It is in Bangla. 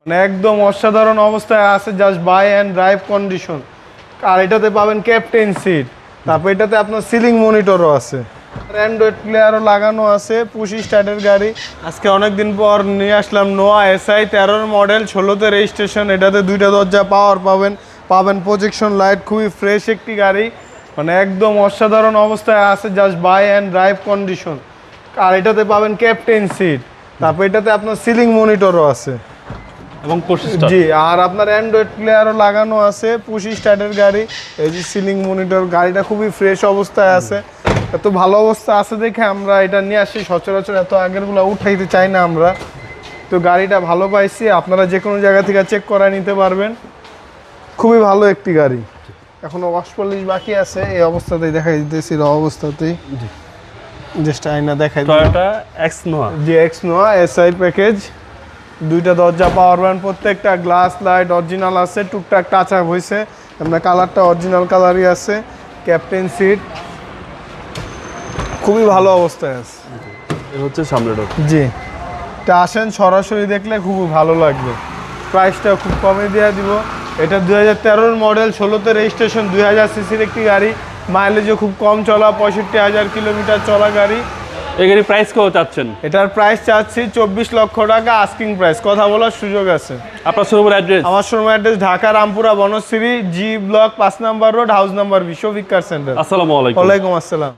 মানে একদম অসাধারণ অবস্থায় আছে, just buy and drive condition. আর এটাতে পাবেন ক্যাপ্টেন সিট, তারপর এটাতে আপনার সিলিং মনিটরও আছে, অ্যান্ড্রয়েড প্লেয়ারও লাগানো আছে, পুশ স্টার্টের গাড়ি। আজকে অনেকদিন পর নিয়ে আসলাম নোয়া এসআই 13 মডেল, 16তে রেজিস্ট্রেশন। এটাতে 2টা দরজা পাওয়ার পাবেন প্রজেকশন লাইট, খুবই ফ্রেশ একটি গাড়ি, মানে একদম অসাধারণ অবস্থায় আছে, just buy and drive condition. আর এটাতে পাবেন ক্যাপ্টেন সিট, তারপর এটাতে আপনার সিলিং মনিটরও আছে এবং জি। আর আপনার অ্যান্ড্রয়েড প্লেয়ারও লাগানো আছে, পুশ স্টার্টের গাড়ি। এই যে সিলিং মনিটর, গাড়িটা খুবই ফ্রেশ অবস্থায় আছে, এত ভালো অবস্থা আছে দেখে আমরা এটা নিয়ে আসি। সচরাচর এত আগেরগুলো উঠাইতে চাই না আমরা, তো গাড়িটা ভালো পাইছি। আপনারা যে কোনো জায়গা থেকে চেক করায় নিতে পারবেন, খুবই ভালো একটি গাড়ি। এখনো ওয়াশ পলিশ বাকি আছে, এই অবস্থাতেই দেখাই দিতেছি, অবস্থাতেই জাস্ট আয়না দেখাই টয়োটা এক্স নোয়া, জি এক্স নোয়া এসআই প্যাকেজ। 2টা দরজা পাওয়ার ব্যান্ড, প্রত্যেকটা গ্লাস লাইট অরিজিনাল আছে, টুকটাক টাচ আপ হয়েছে, আপনার কালারটা অরিজিনাল কালারই আছে। ক্যাপ্টেন সিট খুবই ভালো অবস্থায় আছে। এটা হচ্ছে সামনের ডোর। জি, তা আসেন সরাসরি দেখলে খুবই ভালো লাগবে। প্রাইসটা খুব কমে দিয়ে দিব। এটা 2013 মডেল, 16তে রেজিস্ট্রেশন, 2000 সিসির একটি গাড়ি, মাইলেজও খুব কম চলা, 65,000 কিলোমিটার চলা গাড়ি। এই গাড়ির প্রাইস কত চাচ্ছেন? এটার প্রাইস চাচ্ছি 24 লক্ষ টাকা, আস্কিং প্রাইস, কথা বলার সুযোগ আছে। আপনার শোরুমের অ্যাড্রেস? আমার showroom address Dhaka Rampura Banasree G block 5 number road, house number 20, Shafiq car centre. আসসালামু আলাইকুম। ওয়ালাইকুম আসসালাম।